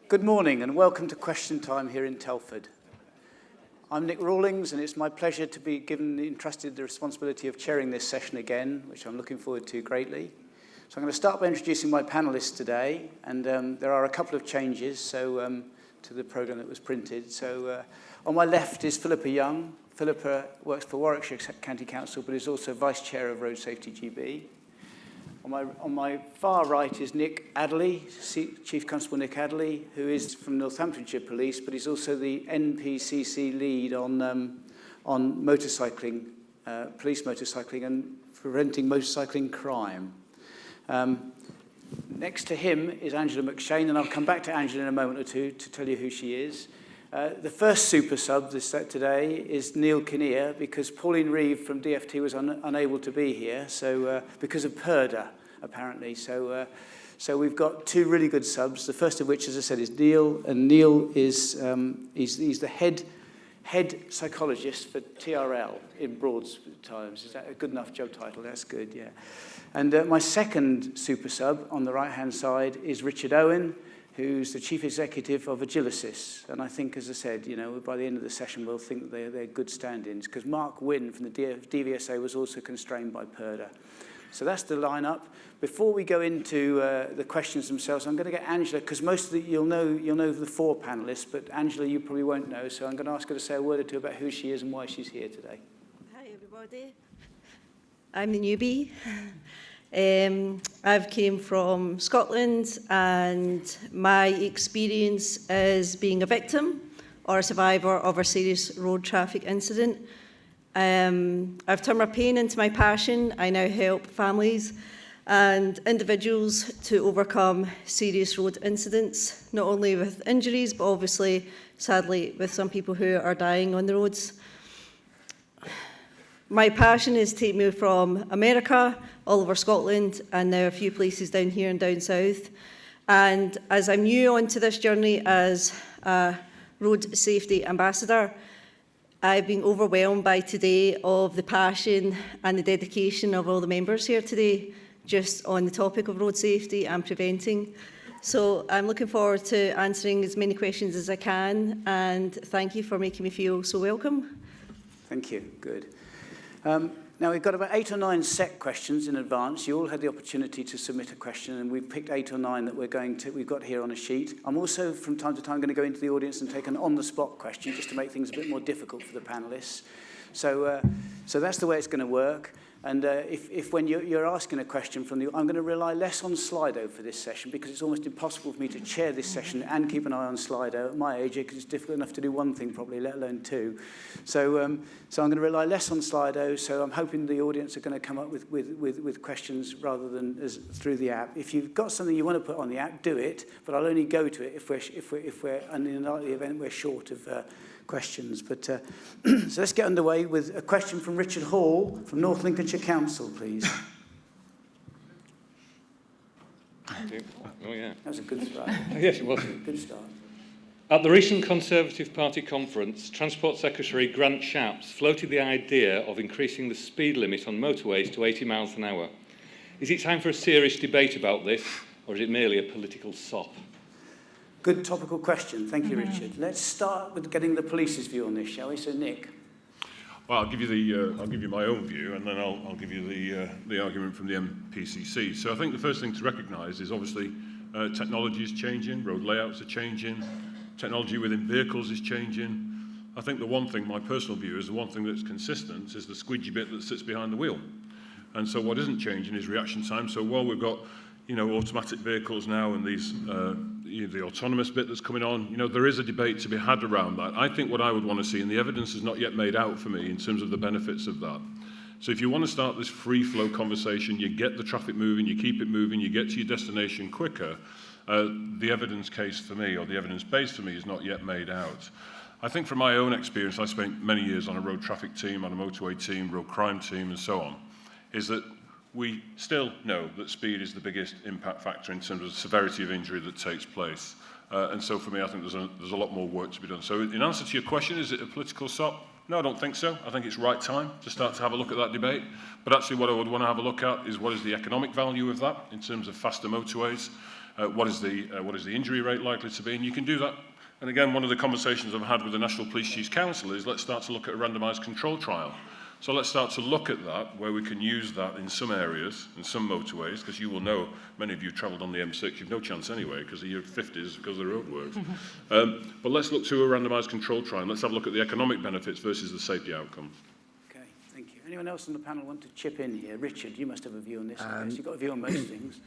Good morning and welcome to Question Time here in Telford. I'm Nick Rawlings and it's my pleasure to be entrusted the responsibility of chairing this session again, which I'm looking forward to greatly. So I'm going to start by introducing my panellists today, and there are a couple of changes to the programme that was printed. So on my left is Philippa Young. Philippa works for Warwickshire County Council but is also Vice Chair of Road Safety GB. On my far right is Nick Adderley, Chief Constable Nick Adderley, who is from Northamptonshire Police, but he's also the NPCC lead on motorcycling, police motorcycling and preventing motorcycling crime. Next to him is Angela McShane, and I'll come back to Angela in a moment or two to tell you who she is. The first super sub today is Neil Kinnear, because Pauline Reeve from DFT was unable to be here, so because of PERDA, apparently. So we've got two really good subs. The first of which, as I said, is Neil, and Neil is he's the head psychologist for TRL in broad terms. Is that a good enough job title? That's good, yeah. And my second super sub on the right-hand side is Richard Owen, who's the Chief Executive of Agilicis. And I think, as I said, by the end of the session, we'll think they're good stand-ins, because Mark Wynne from the DVSA was also constrained by PERDA. So that's the lineup. Before we go into the questions themselves, I'm going to get Angela, because most of you'll know the four panellists, but Angela, you probably won't know. So I'm going to ask her to say a word or two about who she is and why she's here today. Hi, everybody. I'm the newbie. I've came from Scotland, and my experience is being a victim or a survivor of a serious road traffic incident. I've turned my pain into my passion. I now help families and individuals to overcome serious road incidents, not only with injuries, but obviously, sadly, with some people who are dying on the roads. My passion is to take me from America, all over Scotland, and now a few places down here and down south. And as I'm new onto this journey as a road safety ambassador, I've been overwhelmed by today of the passion and the dedication of all the members here today, just on the topic of road safety and preventing. So I'm looking forward to answering as many questions as I can, and thank you for making me feel so welcome. Thank you. Good. Now, we've got about 8 or 9 set questions in advance. You all had the opportunity to submit a question, and we've picked 8 or 9 that we've got here on a sheet. I'm also, from time to time, going to go into the audience and take an on-the-spot question, just to make things a bit more difficult for the panellists. So that's the way it's going to work. And if when you're asking a question from I'm going to rely less on Slido for this session, because it's almost impossible for me to chair this session and keep an eye on Slido at my age, because it's difficult enough to do one thing properly, let alone two. So I'm going to rely less on Slido. So I'm hoping the audience are going to come up with questions rather than through the app. If you've got something you want to put on the app, do it. But I'll only go to it if we're and in the event we're short of questions. But so let's get underway with a question from Richard Hall from North Lincolnshire Council, please. Oh, yeah. That was a good start. Yes, it was. Good start. At the recent Conservative Party conference, Transport Secretary Grant Shapps floated the idea of increasing the speed limit on motorways to 80 miles an hour. Is it time for a serious debate about this, or is it merely a political sop? Good topical question. Thank you, Richard. Let's start with getting the police's view on this, shall we? So, Nick. Well, I'll give you my own view, and then I'll give you the argument from the MPCC. So I think the first thing to recognise is obviously technology is changing, road layouts are changing, technology within vehicles is changing. I think the one thing, my personal view is the one thing that's consistent is the squidgy bit that sits behind the wheel. And so what isn't changing is reaction time. So while we've got automatic vehicles now and these the autonomous bit that's coming on, there is a debate to be had around that. I think what I would want to see, and the evidence is not yet made out for me in terms of the benefits of that. So if you want to start this free-flow conversation, you get the traffic moving, you keep it moving, you get to your destination quicker, the evidence case for me, or the evidence base for me, is not yet made out. I think from my own experience, I spent many years on a road traffic team, on a motorway team, road crime team, and so on, is that we still know that speed is the biggest impact factor in terms of the severity of injury that takes place. And so for me, I think there's a lot more work to be done. So in answer to your question, is it a political sop? No, I don't think so. I think it's right time to start to have a look at that debate. But actually what I would want to have a look at is what is the economic value of that in terms of faster motorways. what is the injury rate likely to be, and you can do that. And again, one of the conversations I've had with the National Police Chiefs Council is let's start to look at a randomised control trial. So let's start to look at that, where we can use that in some areas, in some motorways, because you will know, many of you travelled on the M6, you've no chance anyway, because of your 50s, because of the roadworks. But let's look to a randomised control trial, and let's have a look at the economic benefits versus the safety outcomes. Okay, thank you. Anyone else on the panel want to chip in here? Richard, you must have a view on this, I guess. You've got a view on most things.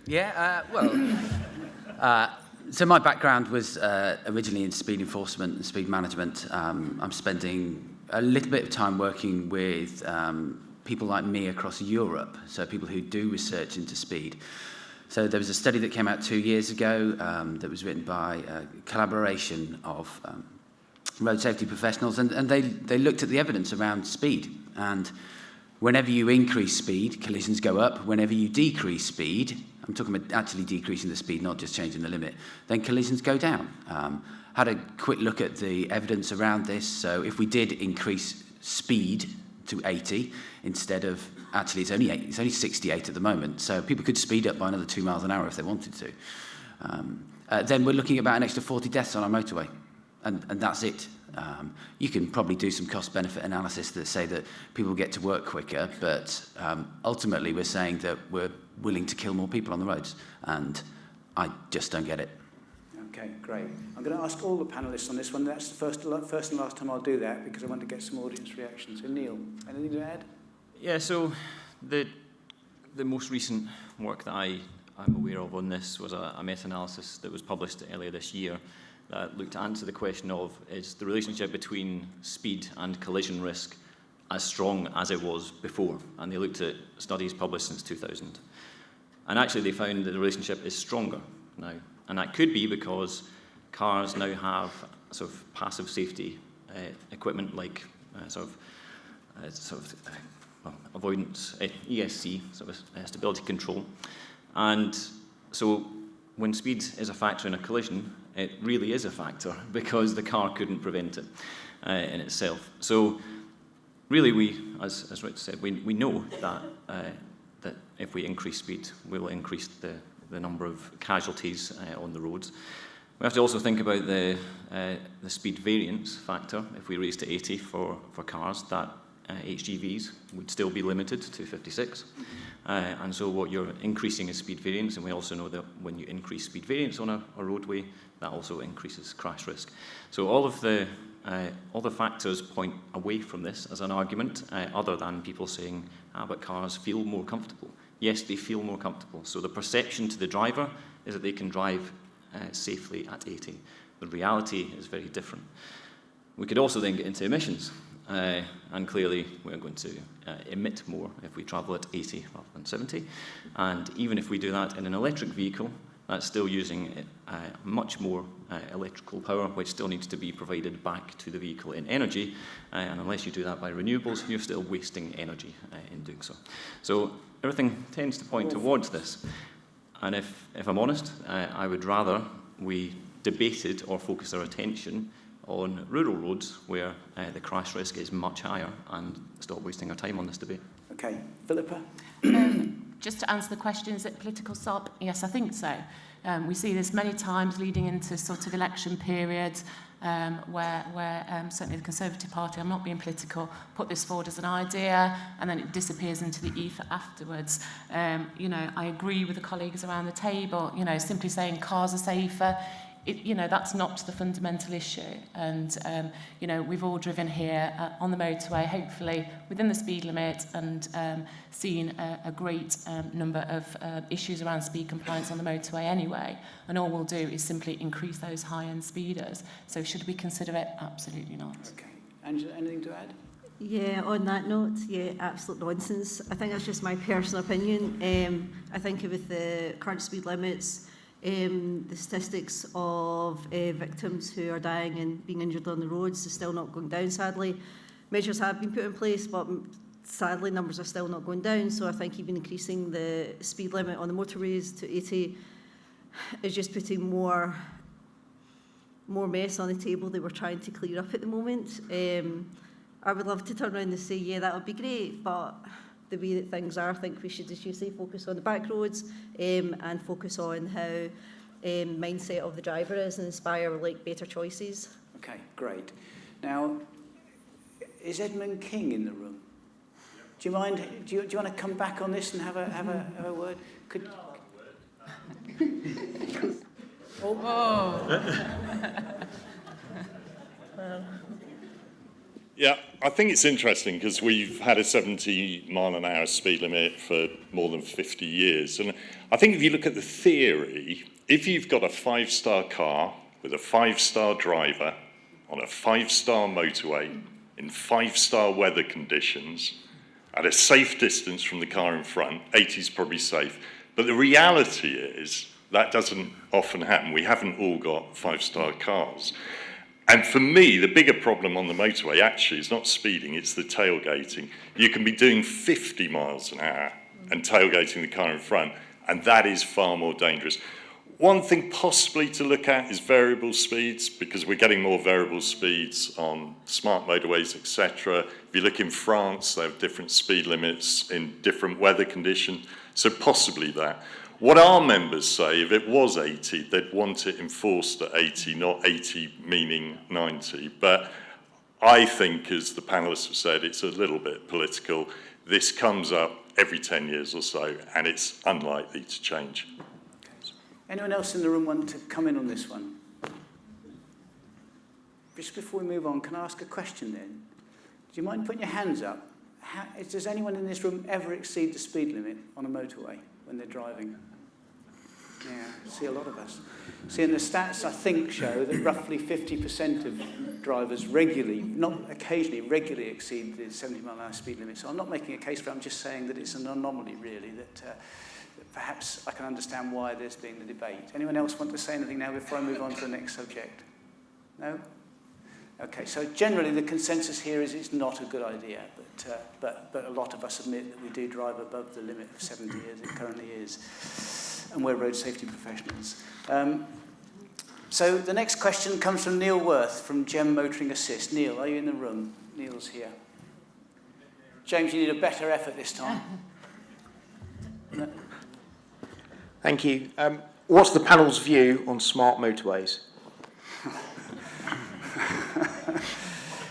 So my background was originally in speed enforcement and speed management. I'm spending a little bit of time working with people like me across Europe, so people who do research into speed. So there was a study that came out 2 years ago that was written by a collaboration of road safety professionals, and they looked at the evidence around speed. And whenever you increase speed, collisions go up. Whenever you decrease speed, I'm talking about actually decreasing the speed, not just changing the limit, then collisions go down. Had a quick look at the evidence around this. So if we did increase speed to 80 instead of, actually it's only 68 at the moment, so people could speed up by another 2 miles an hour if they wanted to. Then we're looking at about an extra 40 deaths on our motorway, and that's it. You can probably do some cost-benefit analysis that say that people get to work quicker, but ultimately we're saying that we're willing to kill more people on the roads, and I just don't get it. Okay, great. I'm going to ask all the panellists on this one. That's the first and last time I'll do that, because I want to get some audience reactions. So Neil, anything to add? Yeah, so the most recent work that I'm aware of on this was a meta-analysis that was published earlier this year that looked to answer the question of, is the relationship between speed and collision risk as strong as it was before? And they looked at studies published since 2000. And actually they found that the relationship is stronger now. And that could be because cars now have sort of passive safety equipment like avoidance, ESC, sort of stability control. And so when speed is a factor in a collision, it really is a factor because the car couldn't prevent it in itself. So really we, as Rich said, we know that that if we increase speed, we'll increase the number of casualties on the roads. We have to also think about the speed variance factor. If we raise to 80 for cars, that HGVs would still be limited to 56. And so what you're increasing is speed variance, and we also know that when you increase speed variance on a roadway, that also increases crash risk. So all the factors point away from this as an argument, other than people saying, but cars feel more comfortable. Yes, they feel more comfortable. So the perception to the driver is that they can drive safely at 80. The reality is very different. We could also then get into emissions. And clearly we're going to emit more if we travel at 80 rather than 70. And even if we do that in an electric vehicle, that's still using much more electrical power, which still needs to be provided back to the vehicle in energy. And unless you do that by renewables, you're still wasting energy in doing so. So everything tends to point towards this. And if I'm honest, I would rather we debated or focused our attention on rural roads where the crash risk is much higher, and stop wasting our time on this debate. Okay, Philippa? Just to answer the question, is it political stop? Yes, I think so. We see this many times leading into sort of election periods where certainly the Conservative Party, I'm not being political, put this forward as an idea and then it disappears into the ether afterwards. I agree with the colleagues around the table, simply saying cars are safer. That's not the fundamental issue. And, we've all driven here on the motorway, hopefully within the speed limit, and seen a great number of issues around speed compliance on the motorway anyway. And all we'll do is simply increase those high-end speeders. So should we consider it? Absolutely not. Okay. Angela, anything to add? Yeah, on that note, yeah, absolute nonsense. I think that's just my personal opinion. I think with the current speed limits, the statistics of victims who are dying and being injured on the roads is still not going down, sadly. Measures have been put in place, but sadly numbers are still not going down. So I think even increasing the speed limit on the motorways to 80 is just putting more mess on the table that we're trying to clear up at the moment. I would love to turn around and say, yeah, that would be great, but the way that things are, I think we should, as you say, focus on the back roads and focus on how mindset of the driver is and inspire like better choices. Okay, great. Now, is Edmund King in the room? Do you mind? Do you want to come back on this and have a word? Could. Yeah, I think it's interesting because we've had a 70-mile-an-hour speed limit for more than 50 years. And I think if you look at the theory, if you've got a 5-star car with a 5-star driver on a 5-star motorway in 5-star weather conditions at a safe distance from the car in front, 80 is probably safe. But the reality is that doesn't often happen. We haven't all got 5-star cars. And for me, the bigger problem on the motorway actually is not speeding, it's the tailgating. You can be doing 50 miles an hour and tailgating the car in front, and that is far more dangerous. One thing possibly to look at is variable speeds, because we're getting more variable speeds on smart motorways, etc. If you look in France, they have different speed limits in different weather conditions, so possibly that. What our members say, if it was 80, they'd want it enforced at 80, not 80 meaning 90. But I think, as the panelists have said, it's a little bit political. This comes up every 10 years or so, and it's unlikely to change. Anyone else in the room want to come in on this one? Just before we move on, can I ask a question then? Do you mind putting your hands up? Does anyone in this room ever exceed the speed limit on a motorway when they're driving? Yeah, I see a lot of us. See, and the stats, I think, show that roughly 50% of drivers regularly, not occasionally, regularly exceed the 70-mile-an-hour speed limit. So I'm not making a case for it, I'm just saying that it's an anomaly, really, that perhaps I can understand why there's been the debate. Anyone else want to say anything now before I move on to the next subject? No? Okay, so generally the consensus here is it's not a good idea, but a lot of us admit that we do drive above the limit of 70 as it currently is. And we're road safety professionals. So the next question comes from Neil Worth from Gem Motoring Assist. Neil, are you in the room? Neil's here. James, you need a better effort this time. No. Thank you. What's the panel's view on smart motorways?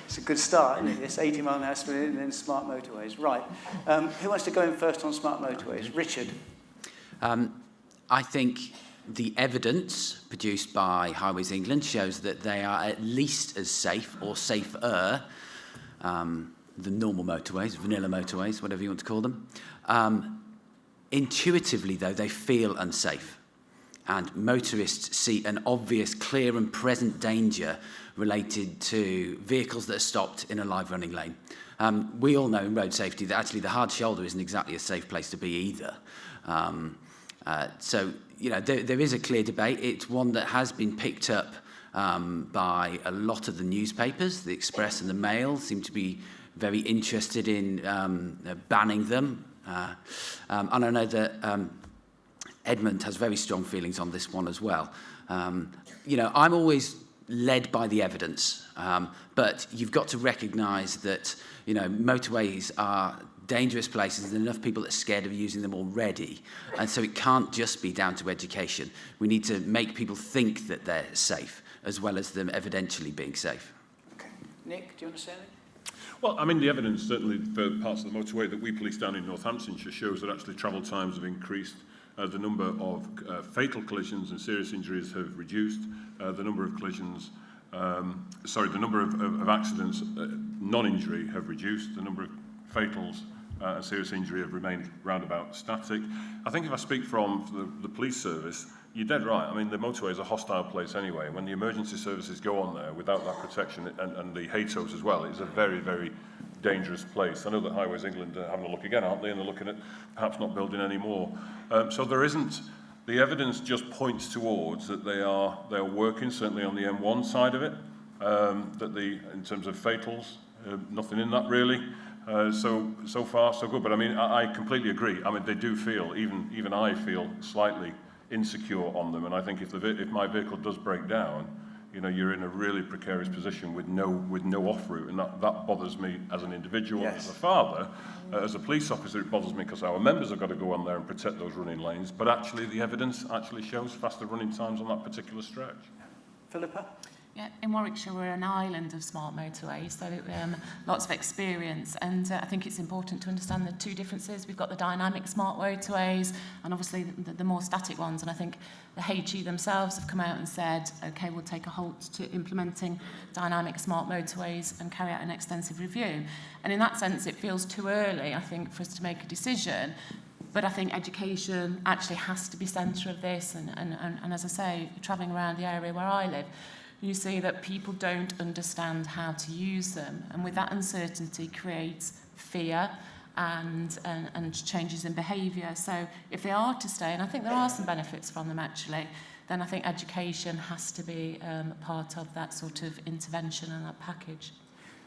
It's a good start, isn't it? It's 80 mile an hour speed and then smart motorways. Right. Who wants to go in first on smart motorways? Richard. I think the evidence produced by Highways England shows that they are at least as safe or safer than normal motorways, vanilla motorways, whatever you want to call them. Intuitively, though, they feel unsafe. And motorists see an obvious, clear and present danger related to vehicles that are stopped in a live running lane. We all know in road safety that actually the hard shoulder isn't exactly a safe place to be either. So, you know, there is a clear debate. It's one that has been picked up by a lot of the newspapers. The Express and the Mail seem to be very interested in banning them. And I know that Edmund has very strong feelings on this one as well. You know, I'm always led by the evidence, but you've got to recognise that, you know, motorways are dangerous places and enough people that are scared of using them already. And so it can't just be down to education. We need to make people think that they're safe, as well as them evidentially being safe. Okay. Nick, do you want to say anything? Well, I mean, the evidence certainly for parts of the motorway that we police down in Northamptonshire shows that actually travel times have increased. The number of fatal collisions and serious injuries have reduced. The number of collisions, the number of accidents, non-injury, have reduced. The number of fatals and serious injury have remained roundabout static. I think if I speak from the police service, you're dead right. I mean, the motorway is a hostile place anyway. When the emergency services go on there without that protection and the HATOs as well, it's a very, very dangerous place. I know that Highways England are having a look again, aren't they? And they're looking at perhaps not building any more. So there isn't, the evidence just points towards that they are working, certainly on the M1 side of it, in terms of fatals, nothing in that really. So far, so good. But I mean, I completely agree. I mean, they do feel, even I feel slightly insecure on them. And I think if my vehicle does break down, you know, you're in a really precarious position with no off route, and that bothers me as an individual, Yes. as a father. As a police officer, it bothers me because our members have got to go on there and protect those running lanes, but actually the evidence actually shows faster running times on that particular stretch. Philippa? Yeah, in Warwickshire we're an island of smart motorways, so lots of experience, and I think it's important to understand the two differences. We've got the dynamic smart motorways and obviously the more static ones, and I think the HE themselves have come out and said, okay, we'll take a halt to implementing dynamic smart motorways and carry out an extensive review. And in that sense it feels too early, I think, for us to make a decision. But I think education actually has to be centre of this, and as I say, travelling around the area where I live, you see that people don't understand how to use them, and with that uncertainty creates fear and changes in behaviour. So if they are to stay, and I think there are some benefits from them actually, then I think education has to be part of that sort of intervention and that package.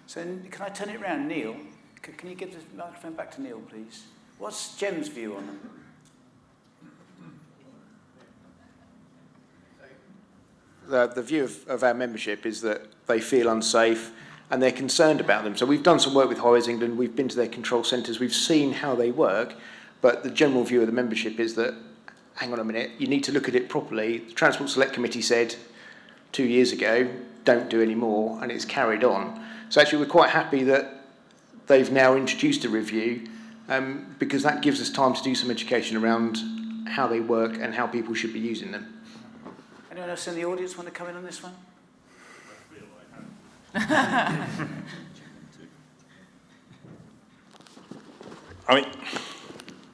So can I turn it around, Neil? Can you give the microphone back to Neil, please? What's Jem's view on them? The view of our membership is that they feel unsafe and they're concerned about them. So we've done some work with Highways England, we've been to their control centres, we've seen how they work, but the general view of the membership is that, hang on a minute, you need to look at it properly. The Transport Select Committee said 2 years ago, don't do any more, and it's carried on. So actually we're quite happy that they've now introduced a review, because that gives us time to do some education around how they work and how people should be using them. Anyone else in the audience want to come in on this one? I mean,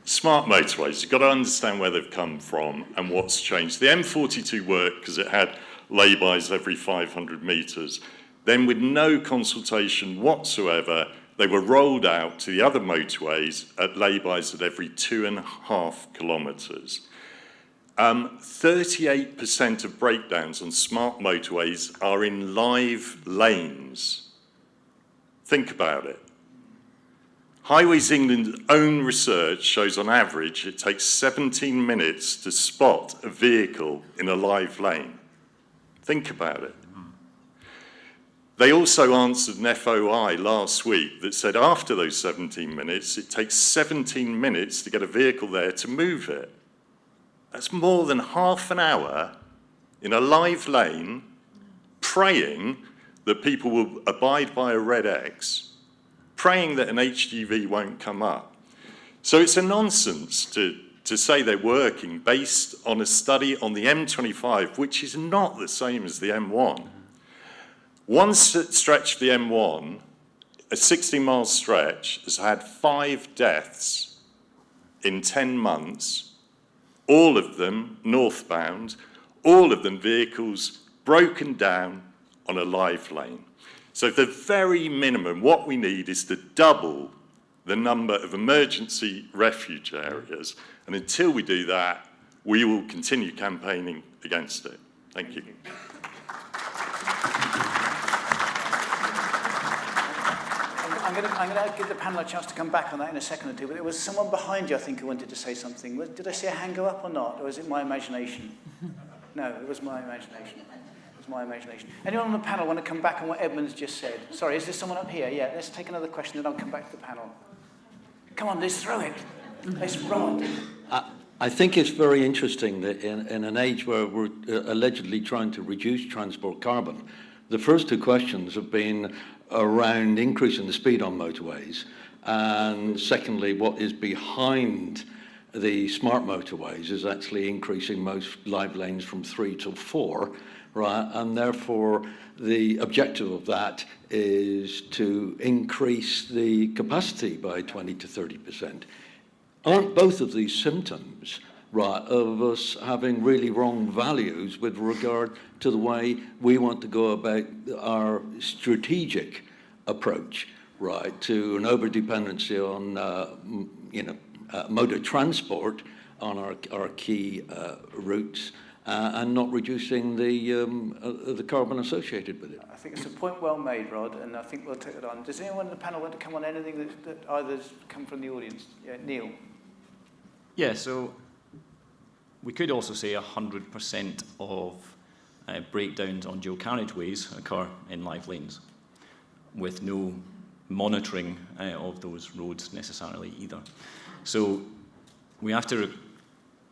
smart motorways, you've got to understand where they've come from and what's changed. The M42 worked because it had lay-bys every 500 metres. Then with no consultation whatsoever, they were rolled out to the other motorways at lay-bys at every 2.5 kilometres. 38% of breakdowns on smart motorways are in live lanes. Think about it. Highways England's own research shows on average it takes 17 minutes to spot a vehicle in a live lane. Think about it. They also answered an FOI last week that said after those 17 minutes, it takes 17 minutes to get a vehicle there to move it. That's more than half an hour in a live lane praying that people will abide by a red X, praying that an HGV won't come up. So it's a nonsense to say they're working based on a study on the M25, which is not the same as the M1. One stretch of the M1, a 60-mile stretch, has had 5 deaths in 10 months, all of them northbound, all of them vehicles broken down on a live lane. So the very minimum, what we need is to double the number of emergency refuge areas. And until we do that, we will continue campaigning against it. Thank you. I'm going to give the panel a chance to come back on that in a second or two, but there was someone behind you, I think, who wanted to say something. Did I see a hand go up or not, or was it my imagination? No, it was my imagination. It was my imagination. Anyone on the panel want to come back on what Edmund's just said? Sorry, is there someone up here? Yeah, let's take another question, then I'll come back to the panel. Come on, let's throw it. Let's run. I think it's very interesting that in an age where we're allegedly trying to reduce transport carbon, the first 2 questions have been around increasing the speed on motorways, and secondly, what is behind the smart motorways is actually increasing most live lanes from 3 to 4, right? And therefore, the objective of that is to increase the capacity by 20 to 30%. Aren't both of these symptoms, right, of us having really wrong values with regard to the way we want to go about our strategic approach, right, to an over-dependency on, motor transport on our key routes, and not reducing the carbon associated with it? I think it's a point well made, Rod, and I think we'll take it on. Does anyone in the panel want to come on anything that either's come from the audience? Yeah, Neil. Yeah, so we could also say 100% of breakdowns on dual carriageways occur in live lanes, with no monitoring of those roads necessarily either. So we have to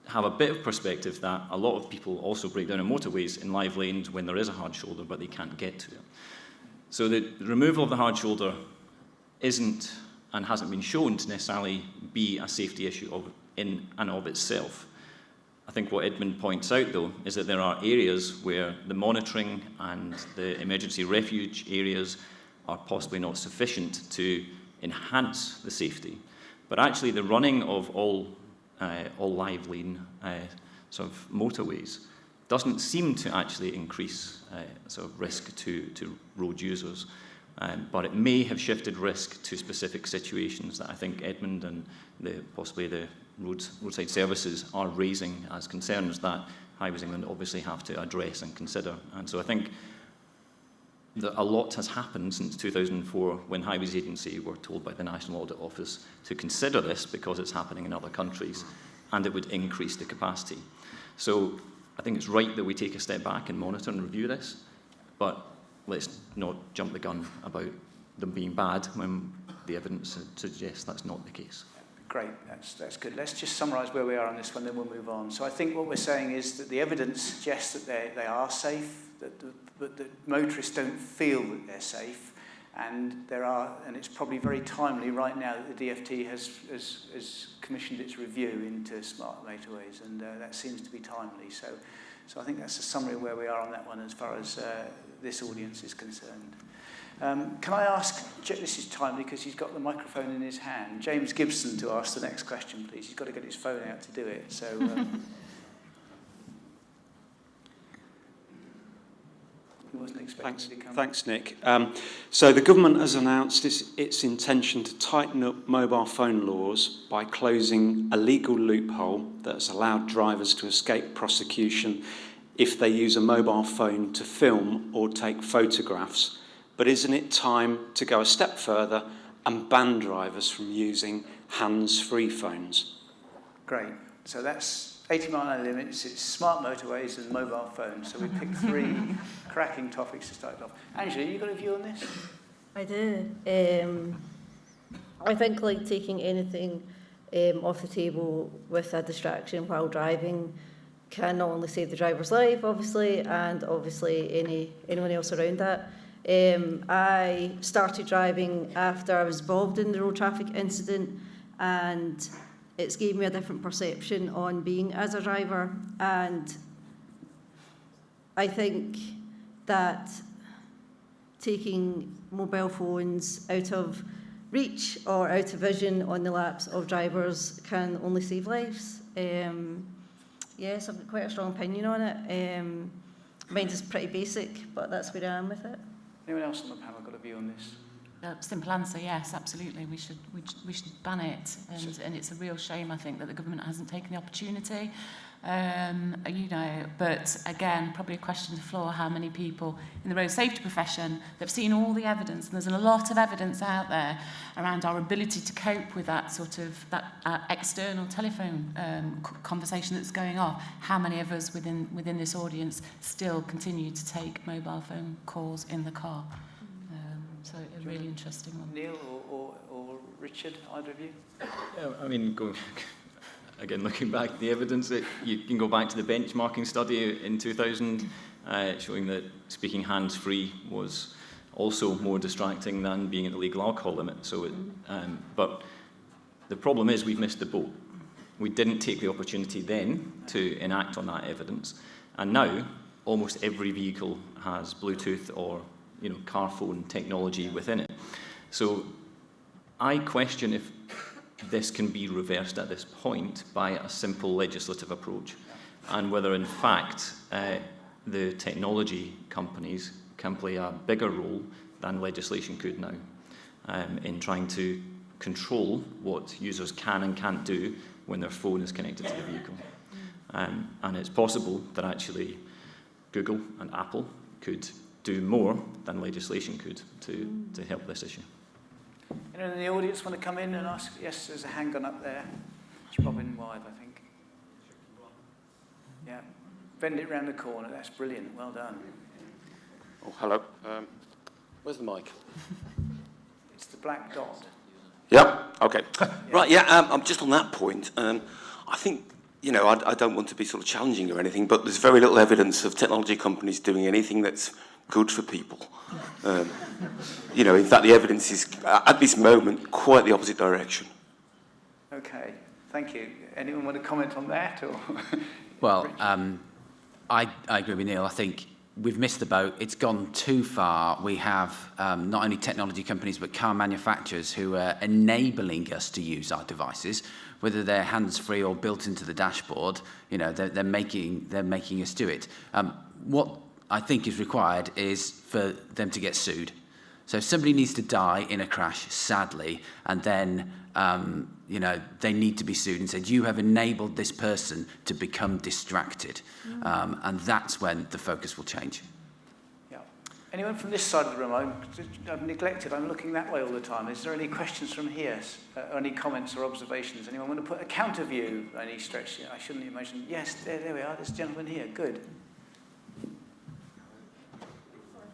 have a bit of perspective that a lot of people also break down on motorways in live lanes when there is a hard shoulder, but they can't get to it. So the removal of the hard shoulder isn't and hasn't been shown to necessarily be a safety issue in and of itself. I think what Edmund points out, though, is that there are areas where the monitoring and the emergency refuge areas are possibly not sufficient to enhance the safety. But actually, the running of all live lane sort of motorways doesn't seem to actually increase sort of risk to road users. But it may have shifted risk to specific situations that I think Edmund and possibly the roadside services are raising as concerns that Highways England obviously have to address and consider. And so I think that a lot has happened since 2004 when Highways Agency were told by the National Audit Office to consider this because it's happening in other countries and it would increase the capacity. So I think it's right that we take a step back and monitor and review this, but let's not jump the gun about them being bad when the evidence suggests that's not the case. Great, that's good. Let's just summarise where we are on this one, then we'll move on. So I think what we're saying is that the evidence suggests that they are safe, but the motorists don't feel that they're safe, and it's probably very timely right now that the DFT has commissioned its review into smart motorways, and that seems to be timely. So I think that's a summary of where we are on that one as far as this audience is concerned. Can I ask, this is timely because he's got the microphone in his hand, James Gibson to ask the next question, please. He's got to get his phone out to do it. So, he wasn't expecting to come. Thanks, Nick. So the government has announced its intention to tighten up mobile phone laws by closing a legal loophole that has allowed drivers to escape prosecution if they use a mobile phone to film or take photographs. But isn't it time to go a step further and ban drivers from using hands-free phones? Great. So that's 80-mile limits, it's smart motorways and mobile phones. So we picked three cracking topics to start off. Angela, you got a view on this? I do. I think like taking anything off the table with a distraction while driving can not only save the driver's life, obviously, and obviously anyone else around that. I started driving after I was involved in the road traffic incident, and it's given me a different perception on being as a driver. And I think that taking mobile phones out of reach or out of vision on the laps of drivers can only save lives. Yes, I've got quite a strong opinion on it. Mine is pretty basic, but that's where I am with it. Anyone else on the panel got a view on this? Simple answer, yes, absolutely. We should ban it, and it's a real shame, I think, that the government hasn't taken the opportunity. But again, probably a question to the floor: how many people in the road safety profession that've seen all the evidence, and there's a lot of evidence out there around our ability to cope with that sort of external telephone conversation that's going on. How many of us within this audience still continue to take mobile phone calls in the car? So a really interesting one. Neil or Richard, either of you? Yeah, I mean, again, looking back at the evidence, you can go back to the benchmarking study in 2000, showing that speaking hands-free was also more distracting than being at the legal alcohol limit. So, but the problem is we've missed the boat. We didn't take the opportunity then to enact on that evidence, and now almost every vehicle has Bluetooth or car phone technology within it. So I question if this can be reversed at this point by a simple legislative approach, and whether in fact the technology companies can play a bigger role than legislation could now in trying to control what users can and can't do when their phone is connected to the vehicle. And it's possible that actually Google and Apple could do more than legislation could to help this issue. Anyone in the audience want to come in and ask? Yes, there's a hand gone up there. It's Robin Wythe, I think. Yeah. bend it round the corner. That's brilliant. Well done. Oh, hello. Where's the mic? It's the black dot. Yep. Okay. Right. Yeah. I'm just on that point. I think, you know, I don't want to be sort of challenging or anything, but there's very little evidence of technology companies doing anything that's good for people. You know, in fact, the evidence is at this moment quite the opposite direction. Okay. Thank you. Anyone want to comment on that? Or Well, I agree with Neil. I think we've missed the boat. It's gone too far. We have not only technology companies but car manufacturers who are enabling us to use our devices, whether they're hands-free or built into the dashboard. You know, they're making us do it. What I think is required is for them to get sued. So if somebody needs to die in a crash, sadly, and then you know, they need to be sued and said, you have enabled this person to become distracted. And that's when the focus will change. Yeah. Anyone from this side of the room? I'm neglected. I'm looking that way all the time. Is there any questions from here? Or any comments or observations? Anyone want to put a counter view any stretch? I shouldn't imagine. Yes, there we are. This gentleman here. Good.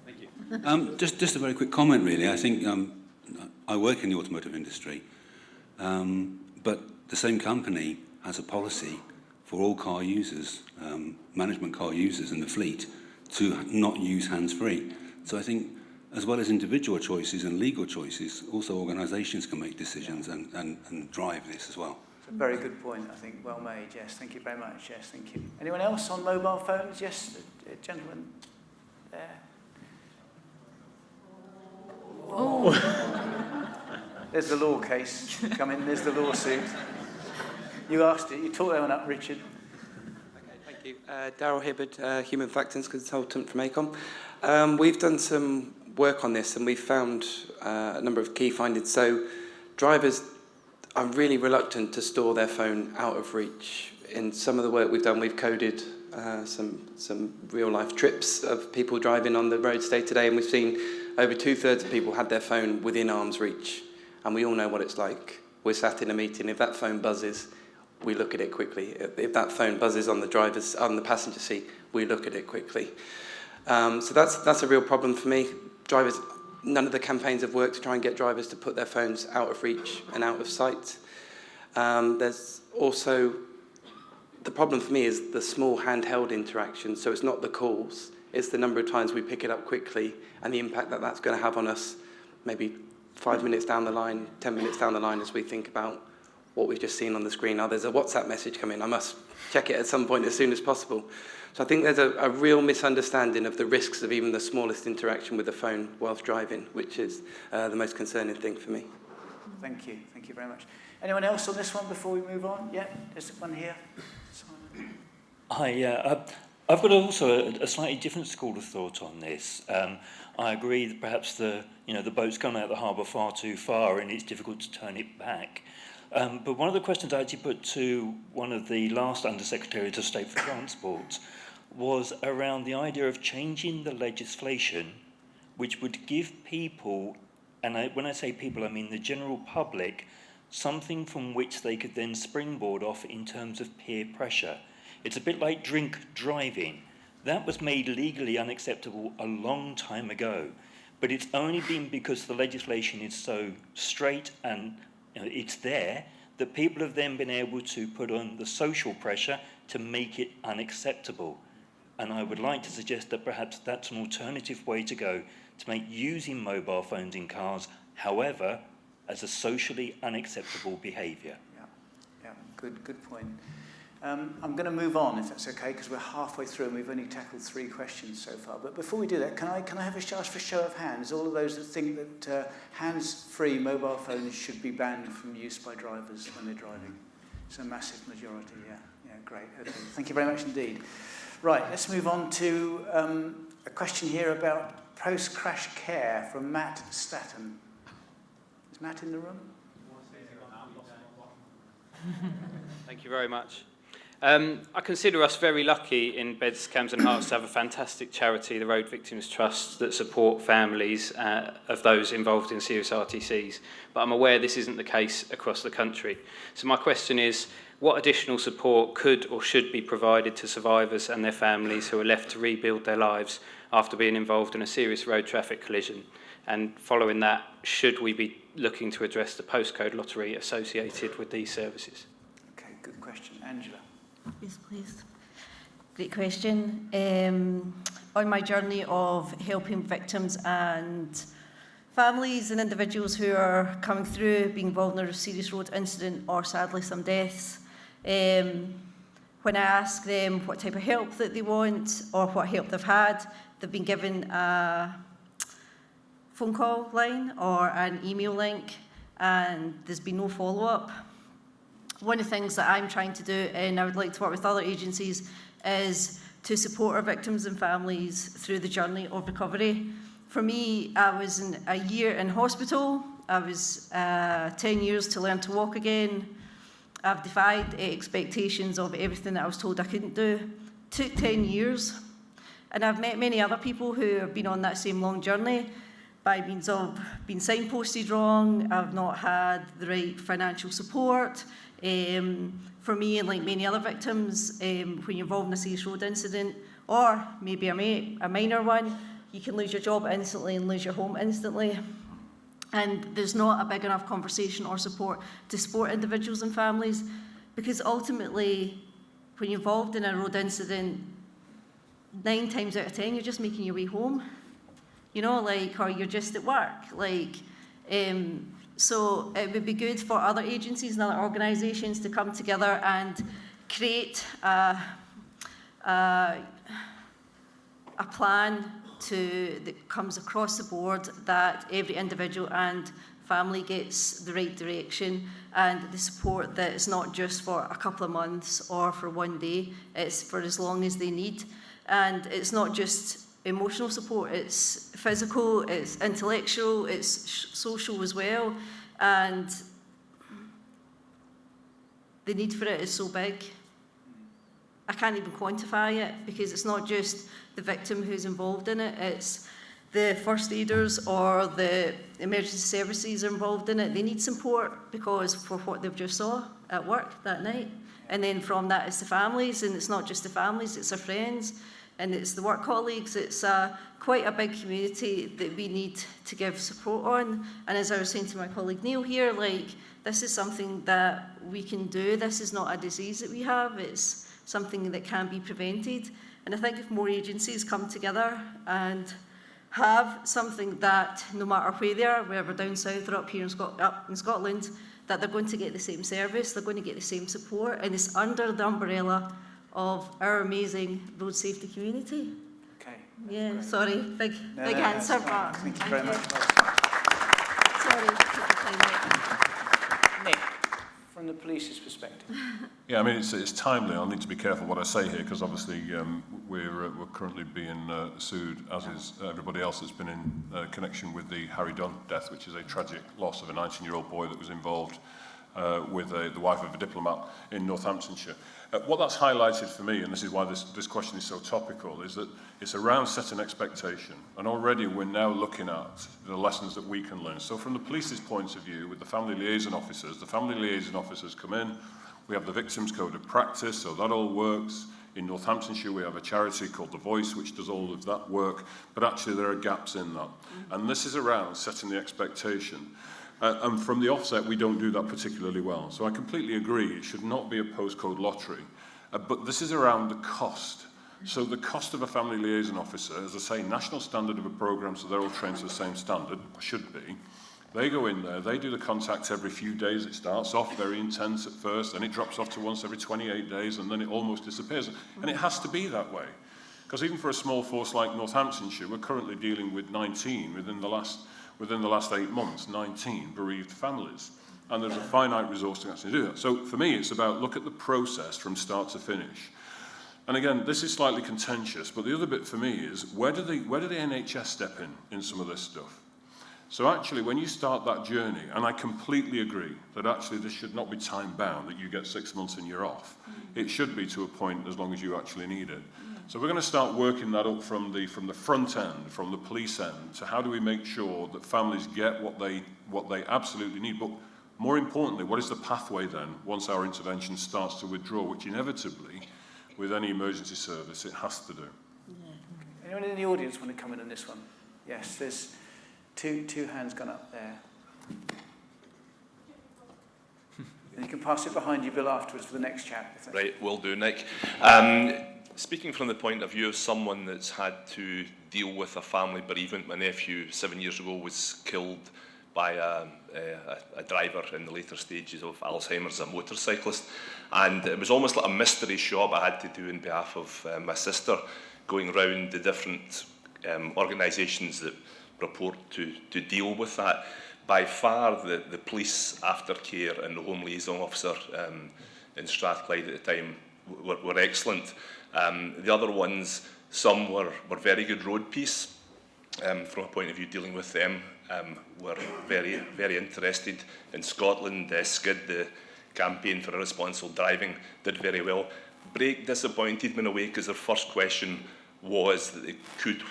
Thank you. Just a very quick comment, really. I think I work in the automotive industry. But the same company has a policy for all car users, management car users in the fleet, to not use hands-free. So I think, as well as individual choices and legal choices, also organisations can make decisions and drive this as well. It's a very good point, I think. Well made, yes. Thank you very much. Yes, thank you. Anyone else on mobile phones? Yes, a gentleman there. Oh. There's the law case coming. There's the lawsuit. You asked it. You talked that one up, Richard. Okay, thank you. Darryl Hibbard, Human Factors Consultant from ACOM. We've done some work on this and we've found a number of key findings. So drivers are really reluctant to store their phone out of reach. In some of the work we've done, we've coded some real-life trips of people driving on the roads day to day, and we've seen over 2/3 of people had their phone within arm's reach. And we all know what it's like. We're sat in a meeting. If that phone buzzes, we look at it quickly. If that phone buzzes on the passenger seat, we look at it quickly. So that's a real problem for me. Drivers, none of the campaigns have worked to try and get drivers to put their phones out of reach and out of sight. There's also, the problem for me is the small handheld interaction. So it's not the calls, it's the number of times we pick it up quickly and the impact that that's going to have on us, maybe 5 minutes down the line, 10 minutes down the line, as we think about what we've just seen on the screen. Now there's a WhatsApp message coming. I must check it at some point as soon as possible. So I think there's a real misunderstanding of the risks of even the smallest interaction with the phone whilst driving, which is the most concerning thing for me. Thank you. Thank you very much. Anyone else on this one before we move on? Yeah, there's one here. Simon. Hi, I've got also a slightly different school of thought on this. I agree that perhaps the boat's gone out of the harbour far too far and it's difficult to turn it back. But one of the questions I actually put to one of the last Undersecretaries of State for Transport was around the idea of changing the legislation which would give people, and when I say people I mean the general public, something from which they could then springboard off in terms of peer pressure. It's a bit like drink driving. That was made legally unacceptable a long time ago, but it's only been because the legislation is so straight and it's there that people have then been able to put on the social pressure to make it unacceptable. And I would like to suggest that perhaps that's an alternative way to go to make using mobile phones in cars, however, as a socially unacceptable behaviour. Yeah, good point. I'm going to move on, if that's okay, because we're halfway through and we've only tackled 3 questions so far. But before we do that, can I have a show of hands? All of those that think that hands-free mobile phones should be banned from use by drivers when they're driving. It's a massive majority, yeah, great. Okay. Thank you very much indeed. Right, let's move on to a question here about post-crash care from Matt Statham. Is Matt in the room? Thank you very much. I consider us very lucky in Beds, Cams and Herts to have a fantastic charity, the Road Victims Trust, that support families of those involved in serious RTCs. But I'm aware this isn't the case across the country. So my question is, what additional support could or should be provided to survivors and their families who are left to rebuild their lives after being involved in a serious road traffic collision? And following that, should we be looking to address the postcode lottery associated with these services? Okay, good question. Angela. Yes, please. Great question. On my journey of helping victims and families and individuals who are coming through being involved in a serious road incident or sadly some deaths, when I ask them what type of help that they want or what help they've had, they've been given a phone call line or an email link, and there's been no follow-up. One of the things that I'm trying to do, and I would like to work with other agencies, is to support our victims and families through the journey of recovery. For me, I was in a year in hospital. I was 10 years to learn to walk again. I've defied expectations of everything that I was told I couldn't do. Took 10 years. And I've met many other people who have been on that same long journey by means of being signposted wrong. I've not had the right financial support. For me, and like many other victims, when you're involved in a serious road incident, or maybe a minor one, you can lose your job instantly and lose your home instantly. And there's not a big enough conversation or support to support individuals and families, because ultimately, when you're involved in a road incident, 9 times out of 10, you're just making your way home. You know, like, or you're just at work. Like, so it would be good for other agencies and other organisations to come together and create a plan that comes across the board, that every individual and family gets the right direction and the support, that it's not just for a couple of months or for one day, it's for as long as they need. And it's not just emotional support, it's physical, it's intellectual, it's social as well, and the need for it is so big. I can't even quantify it, because it's not just the victim who's involved in it, it's the first aiders or the emergency services are involved in it. They need support because for what they've just saw at work that night. And then from that, it's the families, and it's not just the families, it's their friends, and it's the work colleagues. It's quite a big community that we need to give support on. And as I was saying to my colleague Neil here, like, this is something that we can do. This is not a disease that we have. It's something that can be prevented. And I think if more agencies come together and have something that, no matter where they are, whether down south or up here up in Scotland, that they're going to get the same service, they're going to get the same support, and it's under the umbrella of our amazing road safety community. Okay. Yeah, sorry, big answer, but thank you very much. Sorry to take the time out. Nick, from the police's perspective. Yeah, I mean, it's timely. I'll need to be careful what I say here, because obviously we're currently being sued, as is everybody else that's been in connection with the Harry Dunn death, which is a tragic loss of a 19-year-old boy that was involved with the wife of a diplomat in Northamptonshire. What that's highlighted for me, and this is why this question is so topical, is that it's around setting expectation. And already we're now looking at the lessons that we can learn. So from the police's point of view, with the family liaison officers come in, we have the Victims Code of Practice, so that all works. In Northamptonshire, we have a charity called The Voice, which does all of that work, but actually there are gaps in that. And this is around setting the expectation. And from the offset, we don't do that particularly well. So I completely agree, it should not be a postcode lottery. But this is around the cost. So the cost of a family liaison officer, as I say, national standard of a programme, so they're all trained to the same standard, should be. They go in there, they do the contact every few days. It starts off very intense at first, then it drops off to once every 28 days, and then it almost disappears. And it has to be that way. Because even for a small force like Northamptonshire, we're currently dealing with 19 within the last 8 months, 19 bereaved families. And there's a finite resource to actually do that. So for me, it's about look at the process from start to finish. And again, this is slightly contentious, but the other bit for me is where do the NHS step in some of this stuff? So actually, when you start that journey, and I completely agree that actually this should not be time-bound, that you get 6 months and you're off. It should be to a point as long as you actually need it. So we're going to start working that up from the front end, from the police end, to how do we make sure that families get what they absolutely need. But more importantly, what is the pathway then once our intervention starts to withdraw, which inevitably, with any emergency service, it has to do. Anyone in the audience want to come in on this one? Yes, there's two hands gone up there. And you can pass it behind you, Bill, afterwards for the next chat. Right, will do, Nick. Speaking from the point of view of someone that's had to deal with a family bereavement, my nephew 7 years ago was killed by a driver in the later stages of Alzheimer's, a motorcyclist, and it was almost like a mystery shop I had to do on behalf of my sister, going around the different organisations that report to deal with that. By far, the police aftercare and the home liaison officer in Strathclyde at the time were excellent. The other ones, some were very good road peace from a point of view dealing with them, were very, very interested. In Scotland, SCID, the Campaign for Responsible Driving, did very well. Brake disappointed me in a way because their first question was that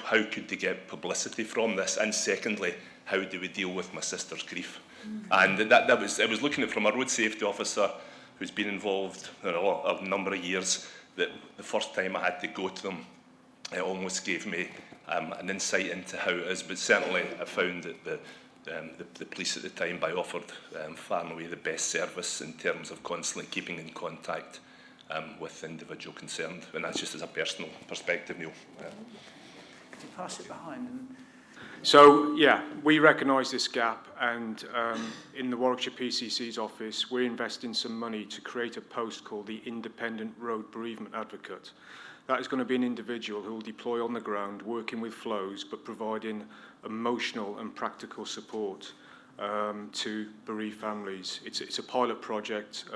how could they get publicity from this, and secondly, how do we deal with my sister's grief? And I was looking at it from a road safety officer who's been involved a number of years, that the first time I had to go to them, it almost gave me an insight into how it is. But certainly I found that the police at the time offered far and away the best service in terms of constantly keeping in contact with the individual concerned. And that's just as a personal perspective, Neil. Could you pass it behind? So, yeah, we recognise this gap, and in the Warwickshire PCC's office, we're investing some money to create a post called the Independent Road Bereavement Advocate. That is going to be an individual who will deploy on the ground, working with flows, but providing emotional and practical support to bereaved families. It's a pilot project,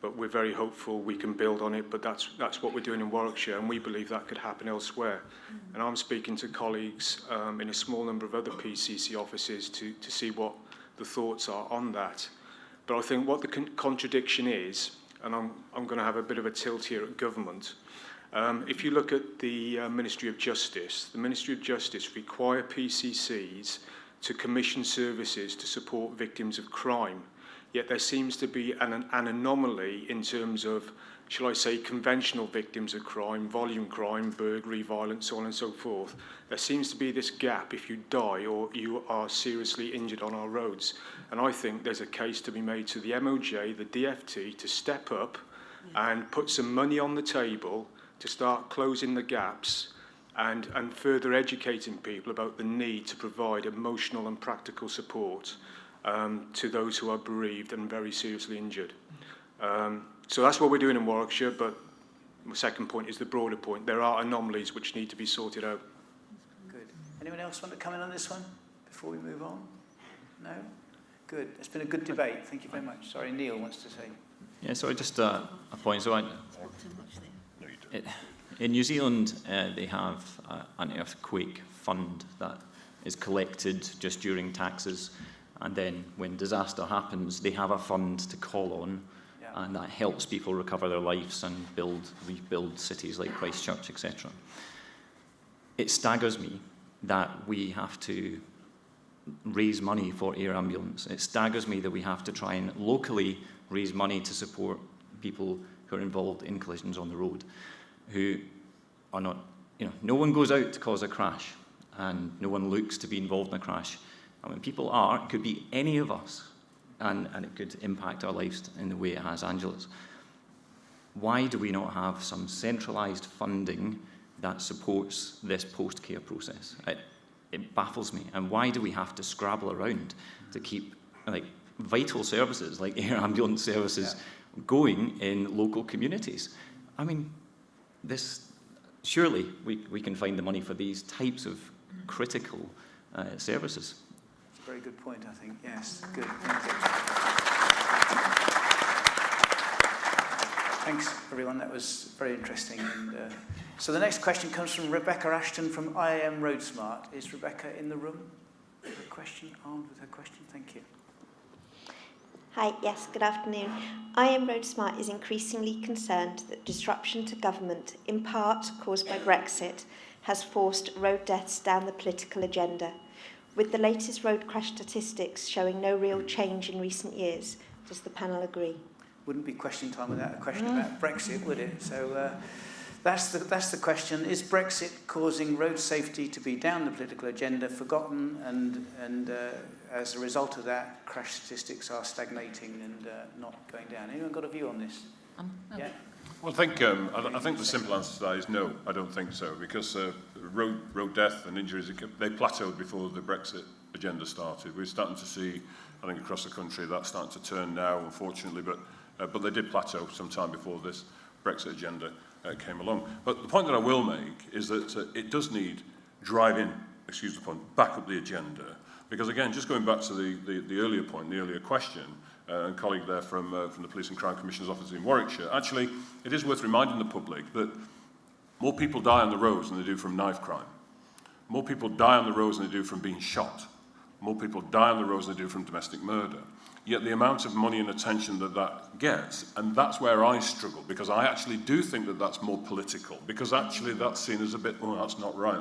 but we're very hopeful we can build on it. But that's what we're doing in Warwickshire, and we believe that could happen elsewhere. And I'm speaking to colleagues in a small number of other PCC offices to see what the thoughts are on that. But I think what the contradiction is, and I'm going to have a bit of a tilt here at government. If you look at the Ministry of Justice, the Ministry of Justice require PCCs to commission services to support victims of crime. Yet there seems to be an anomaly in terms of, shall I say, conventional victims of crime, volume crime, burglary, violence, so on and so forth. There seems to be this gap if you die or you are seriously injured on our roads. And I think there's a case to be made to the MOJ, the DFT, to step up and put some money on the table to start closing the gaps and further educating people about the need to provide emotional and practical support to those who are bereaved and very seriously injured. So that's what we're doing in Warwickshire, but my second point is the broader point. There are anomalies which need to be sorted out. Good. Anyone else want to come in on this one before we move on? No? Good. It's been a good debate. Thank you very much. Sorry, Neil wants to say. Yeah, so just a point. So in New Zealand, they have an earthquake fund that is collected just during taxes. And then when disaster happens, they have a fund to call on, and that helps people recover their lives and rebuild cities like Christchurch, etc. It staggers me that we have to raise money for air ambulance. It staggers me that we have to try and locally raise money to support people who are involved in collisions on the road, who are not, no one goes out to cause a crash, and no one looks to be involved in a crash. And when people are, it could be any of us, and it could impact our lives in the way it has Angela's. Why do we not have some centralised funding that supports this post-care process? It baffles me. And why do we have to scrabble around to keep vital services like air ambulance services going in local communities? I mean, surely we can find the money for these types of critical services. Very good point, I think. Yes, good. Thank you. Thanks, everyone. That was very interesting. And, so the next question comes from Rebecca Ashton from IAM Road Smart. Is Rebecca in the room? question armed with her question. Thank you. Hi, yes, good afternoon. I Am Road Smart is increasingly concerned that disruption to government, in part caused by Brexit, has forced road deaths down the political agenda. With the latest road crash statistics showing no real change in recent years, does the panel agree? Wouldn't be question time without a question about Brexit, would it? So that's the question. Is Brexit causing road safety to be down the political agenda, forgotten, and as a result of that, crash statistics are stagnating and not going down? Anyone got a view on this? Yeah. Well, I think the simple answer to that is no, I don't think so, because road death and injuries, they plateaued before the Brexit agenda started. We're starting to see, I think across the country, that's starting to turn now, unfortunately, but they did plateau some time before this Brexit agenda came along. But the point that I will make is that it does need driving, excuse the pun, back up the agenda. Because again, just going back to the earlier point, the earlier question, and colleague there from the Police and Crime Commissioner's office in Warwickshire, actually, it is worth reminding the public that more people die on the roads than they do from knife crime. More people die on the roads than they do from being shot. More people die on the roads than they do from domestic murder. Yet the amount of money and attention that gets, and that's where I struggle, because I actually do think that that's more political, because actually that's seen as a bit, oh, that's not right.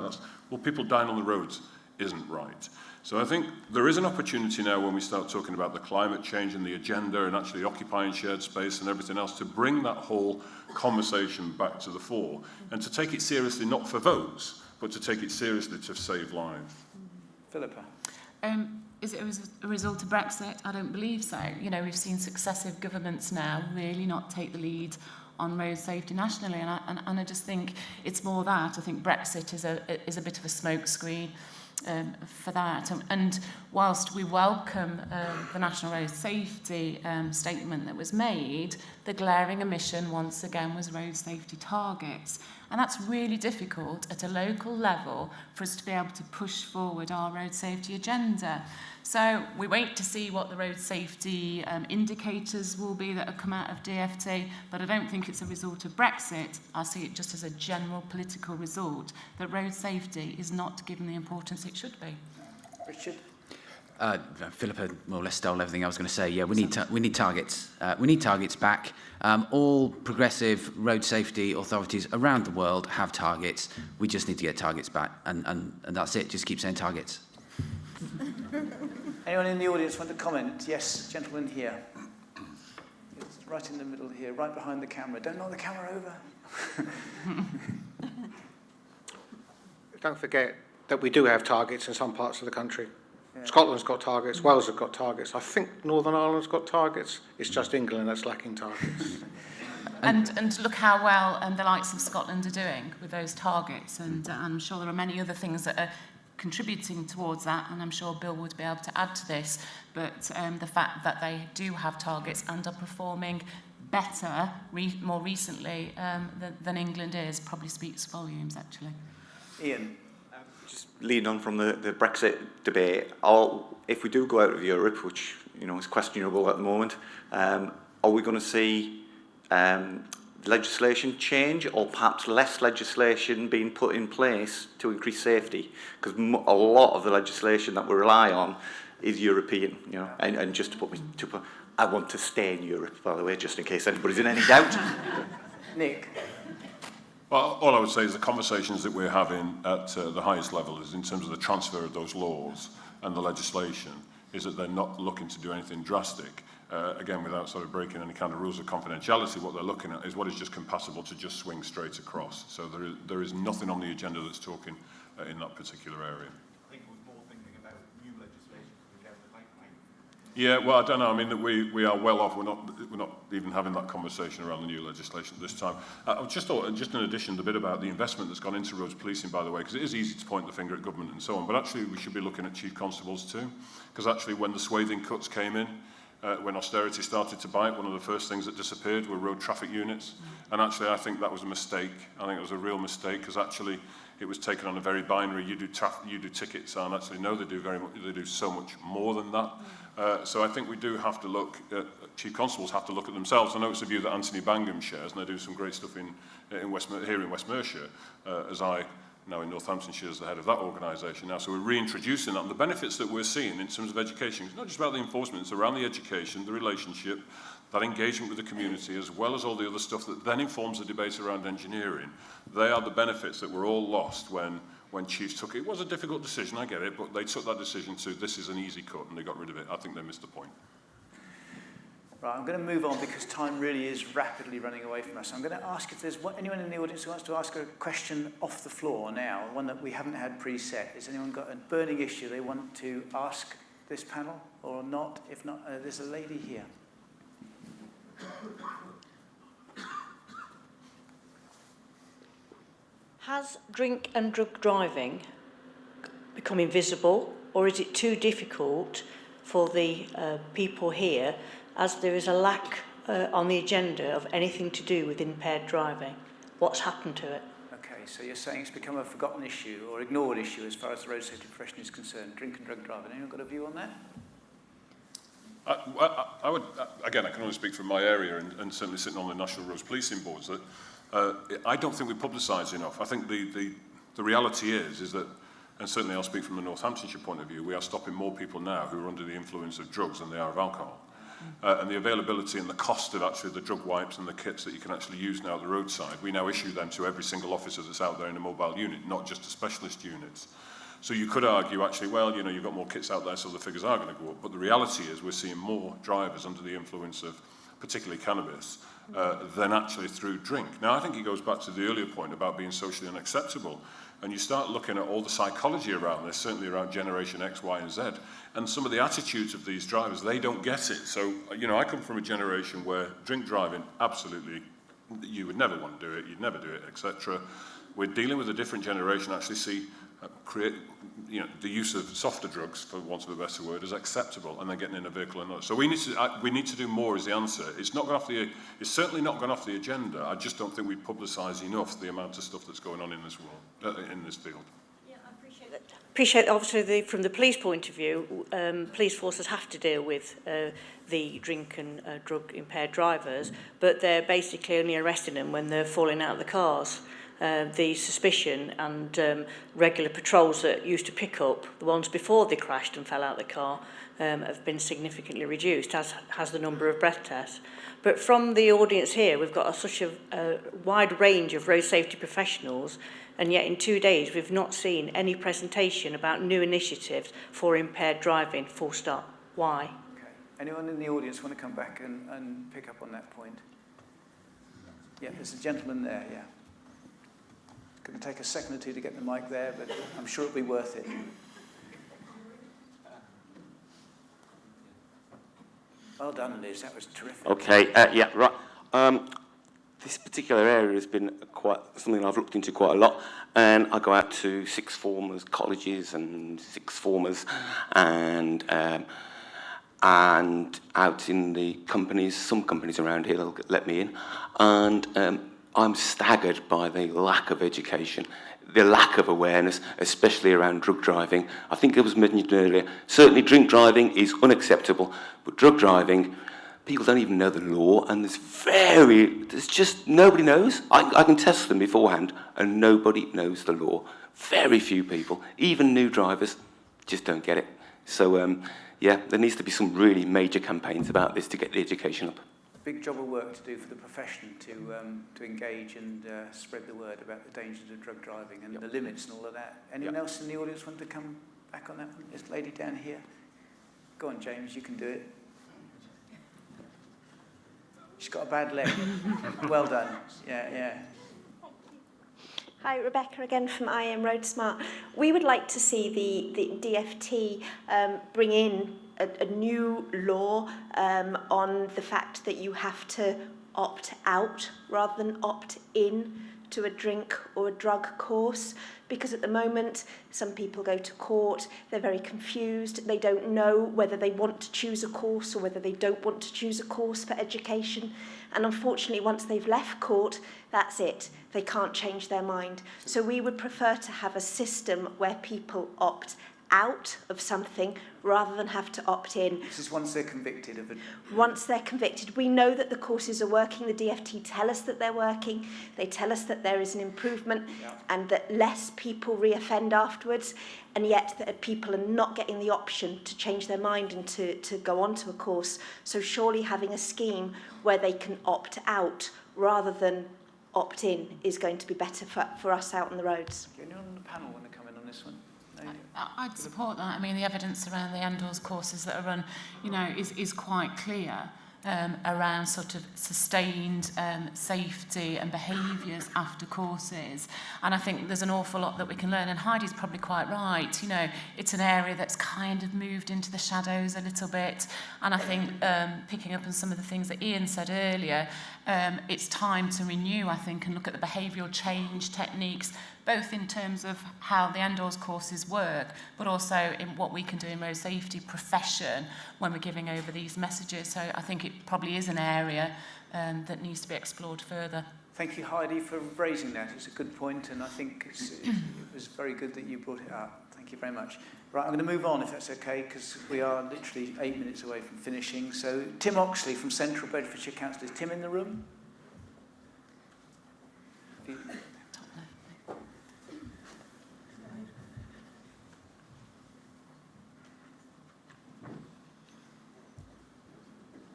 Well, people dying on the roads isn't right. So I think there is an opportunity now when we start talking about the climate change and the agenda and actually occupying shared space and everything else to bring that whole conversation back to the fore and to take it seriously, not for votes, but to take it seriously to save lives. Philippa. Is it a result of Brexit? I don't believe so. You know, we've seen successive governments now really not take the lead on road safety nationally, and I just think it's more that. I think Brexit is a bit of a smokescreen for that. And whilst we welcome the National Road Safety statement that was made, the glaring omission once again was road safety targets. And that's really difficult at a local level for us to be able to push forward our road safety agenda. So we wait to see what the road safety indicators will be that have come out of DFT, but I don't think it's a result of Brexit. I see it just as a general political result that road safety is not given the importance it should be. Richard? Philippa more or less stole everything I was going to say. Yeah, we need targets. We need targets back. All progressive road safety authorities around the world have targets. We just need to get targets back, and that's it. Just keep saying targets. Anyone in the audience want to comment? Yes, gentleman here. It's right in the middle here, right behind the camera. Don't knock the camera over. Don't forget that we do have targets in some parts of the country. Yeah. Scotland's got targets, Wales has got targets. I think Northern Ireland's got targets. It's just England that's lacking targets. And look how well the likes of Scotland are doing with those targets. And I'm sure there are many other things that are contributing towards that, and I'm sure Bill would be able to add to this. But the fact that they do have targets and are performing better more recently than England is probably speaks volumes, actually. Ian? Just leading on from the Brexit debate, if we do go out of Europe, which is questionable at the moment, are we going to see legislation change, or perhaps less legislation being put in place to increase safety? Because a lot of the legislation that we rely on is European, and just to put I want to stay in Europe, by the way, just in case anybody's in any doubt. Nick? Well, all I would say is the conversations that we're having at the highest level is in terms of the transfer of those laws and the legislation, is that they're not looking to do anything drastic. Again, without sort of breaking any kind of rules of confidentiality, what they're looking at is what is just compatible to just swing straight across. So there is nothing on the agenda that's talking in that particular area. I think we're more thinking about new legislation than down the pipeline. Yeah, well, I don't know. I mean, that we are well off. We're not even having that conversation around the new legislation at this time. I just thought, just in addition, the bit about the investment that's gone into roads policing, by the way, because it is easy to point the finger at government and so on, but actually we should be looking at chief constables too, because actually when the swathing cuts came in, when austerity started to bite, one of the first things that disappeared were road traffic units. And actually, I think that was a mistake. I think it was a real mistake, because actually it was taken on a very binary, you do tickets, and actually, no, they do so much more than that. So I think we do have to look at, chief constables have to look at themselves. I know it's a view that Anthony Bangham shares, and they do some great stuff here in West Mercia, as I now in Northamptonshire as the head of that organisation now. So we're reintroducing that. And the benefits that we're seeing in terms of education, it's not just about the enforcement, it's around the education, the relationship, that engagement with the community, as well as all the other stuff that then informs the debate around engineering. They are the benefits that were all lost when chiefs took it. It was a difficult decision, I get it, but they took that decision to this is an easy cut and they got rid of it. I think they missed the point. Right, I'm going to move on because time really is rapidly running away from us. I'm going to ask if there's anyone in the audience who wants to ask a question off the floor now, one that we haven't had preset. Has anyone got a burning issue they want to ask this panel or not? If not, there's a lady here. Has drink and drug driving become invisible, or is it too difficult for the people here, as there is a lack on the agenda of anything to do with impaired driving? What's happened to it? Okay, so you're saying it's become a forgotten issue or ignored issue as far as the road safety profession is concerned, drink and drug driving. Anyone got a view on that? I would, again, I can only speak from my area and certainly sitting on the National Roads Policing Boards, that I don't think we publicise enough. I think the reality is that, and certainly I'll speak from the Northamptonshire point of view, we are stopping more people now who are under the influence of drugs than they are of alcohol. And the availability and the cost of actually the drug wipes and the kits that you can actually use now at the roadside, we now issue them to every single officer that's out there in a mobile unit, not just to specialist units. So you could argue actually, well, you know, you've got more kits out there, so the figures are going to go up. But the reality is we're seeing more drivers under the influence of particularly cannabis than actually through drink. Now, I think it goes back to the earlier point about being socially unacceptable. And you start looking at all the psychology around this, certainly around Generation X, Y, and Z, and some of the attitudes of these drivers, they don't get it. So, you know, I come from a generation where drink driving, absolutely, you would never want to do it, you'd never do it, etc. We're dealing with a different generation, actually see create, you know, the use of softer drugs, for want of a better word, as acceptable, and then getting in a vehicle and not. So we need to do more is the answer. It's not gone off the. It's certainly not gone off the agenda. I just don't think we publicise enough the amount of stuff that's going on in this world, in this field. Yeah, I appreciate that. Appreciate obviously from the police point of view, police forces have to deal with the drink and drug impaired drivers, but they're basically only arresting them when they're falling out of the cars. The suspicion and regular patrols that used to pick up the ones before they crashed and fell out of the car have been significantly reduced, as has the number of breath tests. But from the audience here, we've got such a wide range of road safety professionals, and yet in 2 days we've not seen any presentation about new initiatives for impaired driving, full stop. Why? Okay. Anyone in the audience want to come back and pick up on that point? Yeah, there's a gentleman there, yeah. It's going to take a second or two to get the mic there, but I'm sure it'll be worth it. Well done, Liz. That was terrific. Okay, yeah, right. This particular area has been quite something I've looked into quite a lot, and I go out to sixth formers, colleges and sixth formers, and out in the companies, some companies around here, they'll let me in, and I'm staggered by the lack of education, the lack of awareness, especially around drug driving. I think it was mentioned earlier, certainly drink driving is unacceptable, but drug driving, people don't even know the law, and there's just, nobody knows. I can test them beforehand, and nobody knows the law. Very few people, even new drivers, just don't get it. So, yeah, there needs to be some really major campaigns about this to get the education up. Big job of work to do for the profession to engage and spread the word about the dangers of drug driving and the limits and all of that. Anyone else in the audience want to come back on that one? This lady down here. Go on, James, you can do it. She's got a bad leg. Well done. Yeah, yeah. Hi, Rebecca again from IM Road Smart. We would like to see the DFT bring in a new law on the fact that you have to opt out rather than opt in to a drink or a drug course, because at the moment some people go to court, they're very confused, they don't know whether they want to choose a course or whether they don't want to choose a course for education, and unfortunately once they've left court, that's it, they can't change their mind. So we would prefer to have a system where people opt out of something rather than have to opt in. This is once they're convicted of it. Once they're convicted, we know that the courses are working. The DFT tell us that they're working. They tell us that there is an improvement and that less people reoffend afterwards, and yet that people are not getting the option to change their mind and to go on to a course. So surely having a scheme where they can opt out rather than opt in is going to be better for us out on the roads. Anyone on the panel want to come in on this one? I'd support that. I mean, the evidence around the indoors courses that are run, you know, is quite clear around sort of sustained safety and behaviours after courses. And I think there's an awful lot that we can learn. And Heidi's probably quite right. You know, it's an area that's kind of moved into the shadows a little bit. And I think picking up on some of the things that Ian said earlier, it's time to renew, I think, and look at the behavioural change techniques, both in terms of how the indoors courses work, but also in what we can do in road safety profession when we're giving over these messages. So I think it probably is an area that needs to be explored further. Thank you, Heidi, for raising that. It's a good point, and I think it was very good that you brought it up. Thank you very much. Right, I'm going to move on, if that's okay, because we are literally 8 minutes away from finishing. So Tim Oxley from Central Bedfordshire Council. Is Tim in the room?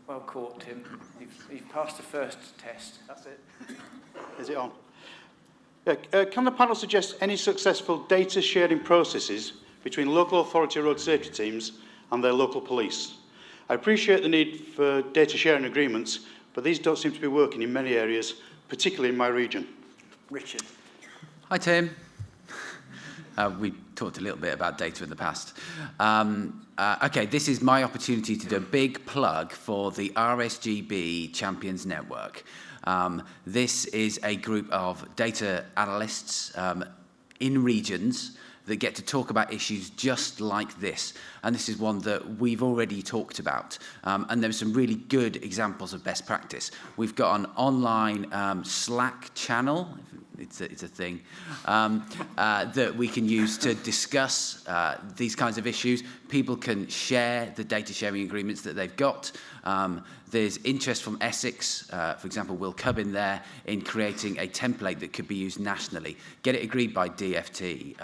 Well caught, Tim. You've passed the first test. That's it. Is it on? Yeah, can the panel suggest any successful data sharing processes between local authority road safety teams and their local police? I appreciate the need for data sharing agreements, but these don't seem to be working in many areas, particularly in my region. Richard. Hi, Tim. We talked a little bit about data in the past. Okay, this is my opportunity to do a big plug for the RSGB Champions Network. This is a group of data analysts in regions that get to talk about issues just like this. And this is one that we've already talked about. And there are some really good examples of best practice. We've got an online Slack channel, it's a thing, that we can use to discuss these kinds of issues. People can share the data sharing agreements that they've got. There's interest from Essex, for example, Will Cubbin there, in creating a template that could be used nationally. Get it agreed by DFT.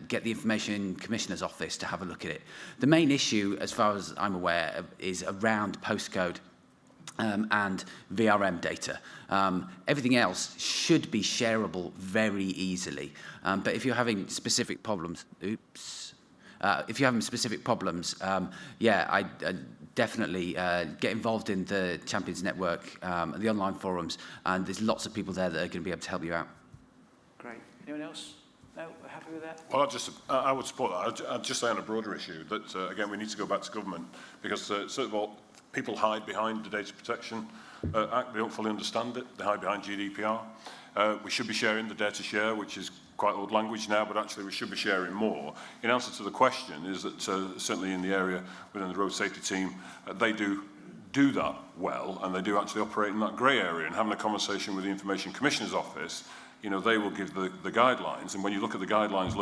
Get the Information Commissioner's Office to have a look at it. The main issue, as far as I'm aware, is around postcode and VRM data. Everything else should be shareable very easily. But if you're having specific problems, if you're having specific problems, I definitely get involved in the Champions Network, the online forums, and there's lots of people there that are going to be able to help you out. Great. Anyone else? No, we're happy with that? Well, I would support that. I'd just say on a broader issue that, again, we need to go back to government because, first of all, people hide behind the Data Protection Act. They don't fully understand it. They hide behind GDPR. We should be sharing the data share, which is quite old language now, but actually we should be sharing more. In answer to the question is that certainly in the area within the road safety team, they do that well, and they do actually operate in that grey area. And having a conversation with the Information Commissioner's Office, you know, they will give the guidelines. And when you look at the guidelines,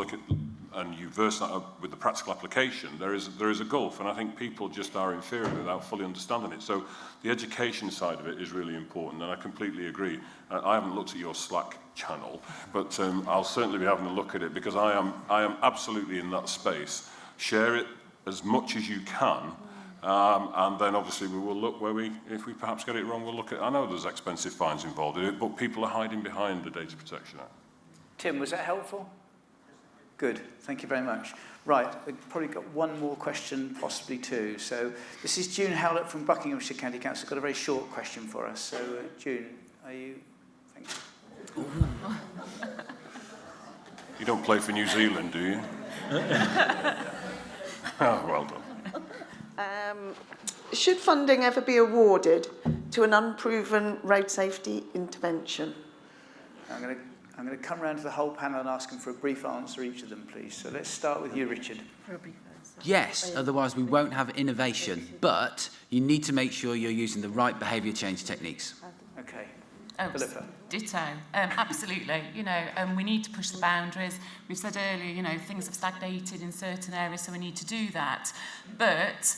and you verse that up with the practical application, there is a gulf, and I think people just are inferior without fully understanding it. So the education side of it is really important, and I completely agree. I haven't looked at your Slack channel, but I'll certainly be having a look at it because I am absolutely in that space. Share it as much as you can, and then obviously we will look if we perhaps get it wrong, we'll look at. I know there's expensive fines involved in it, but people are hiding behind the Data Protection Act. Tim, was that helpful? Good, thank you very much. Right, we've probably got one more question, possibly two. So this is June Howlett from Buckinghamshire County Council. Got a very short question for us. So June, are you? Thank you. You don't play for New Zealand, do you? Oh, well done. Should funding ever be awarded to an unproven road safety intervention? I'm going to come round to the whole panel and ask them for a brief answer, each of them, please. So let's start with you, Richard. Yes, otherwise we won't have innovation, but you need to make sure you're using the right behaviour change techniques. Okay. Philippa. Ditto. Absolutely. You know, we need to push the boundaries. We've said earlier, you know, things have stagnated in certain areas, so we need to do that. But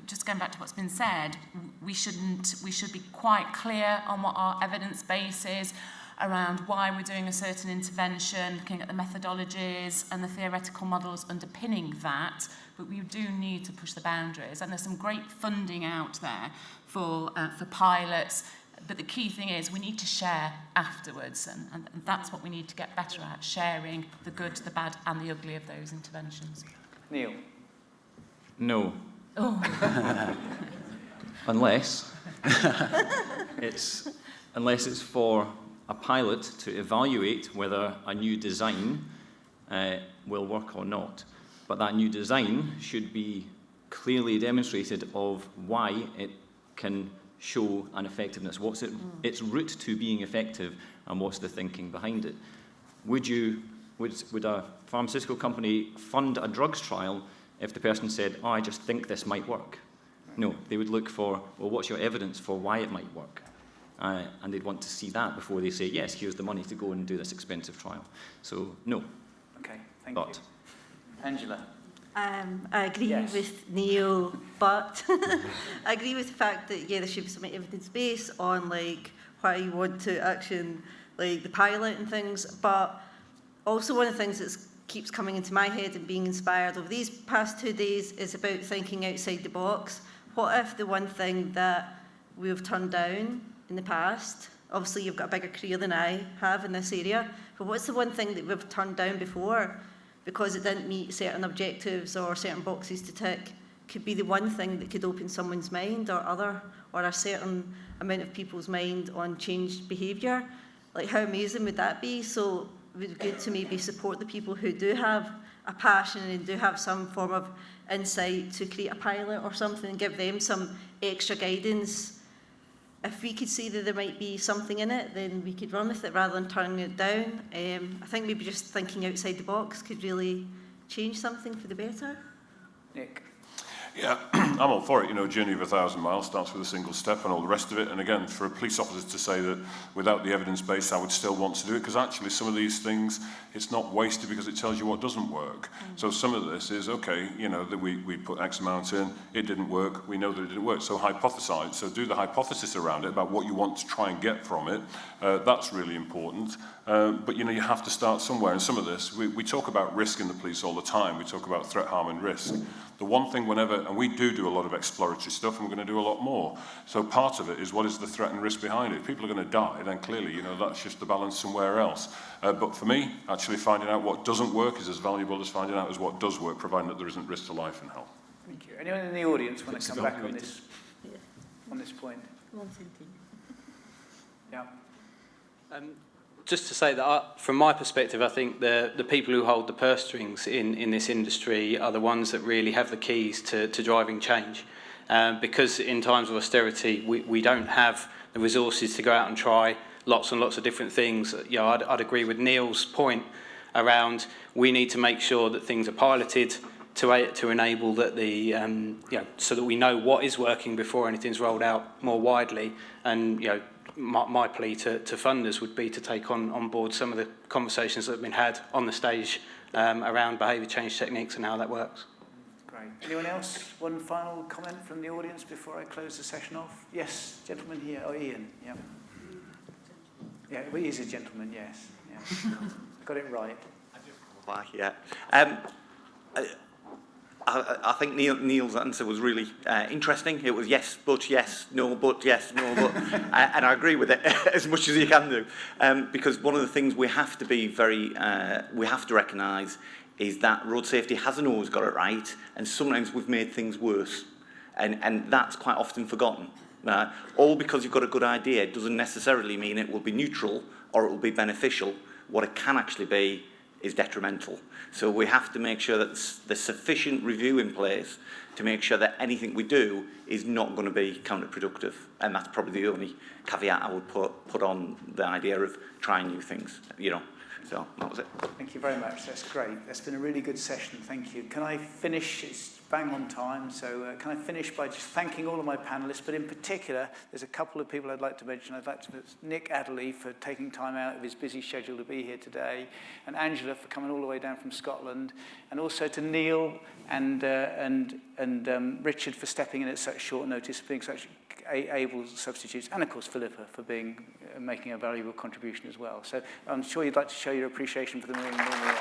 just going back to what's been said, we should be quite clear on what our evidence base is around why we're doing a certain intervention, looking at the methodologies and the theoretical models underpinning that. But we do need to push the boundaries, and there's some great funding out there for pilots. But the key thing is we need to share afterwards, and that's what we need to get better at, sharing the good, the bad and the ugly of those interventions. Neil? No. Oh. Unless it's for a pilot to evaluate whether a new design will work or not. But that new design should be clearly demonstrated of why it can show an effectiveness. What's its route to being effective, and what's the thinking behind it? Would a pharmaceutical company fund a drugs trial if the person said, "Oh, I just think this might work"? No, they would look for, well, what's your evidence for why it might work? And they'd want to see that before they say, yes, here's the money to go and do this expensive trial. So, no. Okay, thank you. Angela? I agree with Neil, but I agree with the fact that, yeah, there should be some evidence base on, like, why you want to action, like, the pilot and things. But also one of the things that keeps coming into my head and being inspired over these past 2 days is about thinking outside the box. What if the one thing that we've turned down in the past, obviously you've got a bigger career than I have in this area, but what's the one thing that we've turned down before because it didn't meet certain objectives or certain boxes to tick? Could be the one thing that could open someone's mind or a certain amount of people's mind on changed behaviour. Like, how amazing would that be? So it would be good to maybe support the people who do have a passion and do have some form of insight to create a pilot or something and give them some extra guidance. If we could see that there might be something in it, then we could run with it rather than turning it down. I think maybe just thinking outside the box could really change something for the better. Nick? Yeah, I'm all for it. You know, a journey of 1,000 miles starts with a single step and all the rest of it. And again, for a police officer to say that without the evidence base, I would still want to do it, because actually some of these things, it's not wasted because it tells you what doesn't work. So some of this is, okay, you know, that we put X amount in, it didn't work, we know that it didn't work. So hypothesize, so do the hypothesis around it about what you want to try and get from it. That's really important. But, you know, you have to start somewhere. And some of this, we talk about risk in the police all the time. We talk about threat, harm and risk. The one thing and we do a lot of exploratory stuff, and we're going to do a lot more. So part of it is, what is the threat and risk behind it? If people are going to die, then clearly, you know, that's just the balance somewhere else. But for me, actually finding out what doesn't work is as valuable as finding out what does work, providing that there isn't risk to life and health. Thank you. Anyone in the audience want to come back on this point? Yeah. Just to say that from my perspective, I think the people who hold the purse strings in this industry are the ones that really have the keys to driving change. Because in times of austerity, we don't have the resources to go out and try lots and lots of different things. You know, I'd agree with Neil's point around we need to make sure that things are piloted to enable that so that we know what is working before anything's rolled out more widely. And, you know, my plea to funders would be to take on board some of the conversations that have been had on the stage around behaviour change techniques and how that works. Great. Anyone else? One final comment from the audience before I close the session off? Yes, gentleman here. Oh, Ian. Yeah. Yeah, well, he is a gentleman, yes. Yeah. Got it right. Yeah. I think Neil's answer was really interesting. It was yes, but yes, no, but yes, no, but. And I agree with it as much as you can do. Because one of the things we have to be we have to recognise is that road safety hasn't always got it right, and sometimes we've made things worse. And that's quite often forgotten. All because you've got a good idea doesn't necessarily mean it will be neutral or it will be beneficial. What it can actually be is detrimental. So we have to make sure that there's sufficient review in place to make sure that anything we do is not going to be counterproductive. And that's probably the only caveat I would put on the idea of trying new things. You know, So that was it. Thank you very much. That's great. That's been a really good session. Thank you. Can I finish? It's bang on time. So can I finish by just thanking all of my panellists, but in particular, there's a couple of people I'd like to mention. I'd like to thank Nick Adderley for taking time out of his busy schedule to be here today, and Angela for coming all the way down from Scotland, and also to Neil and Richard for stepping in at such short notice, being such able substitutes, and of course Philippa for making a valuable contribution as well. So I'm sure you'd like to show your appreciation for them in a normal way.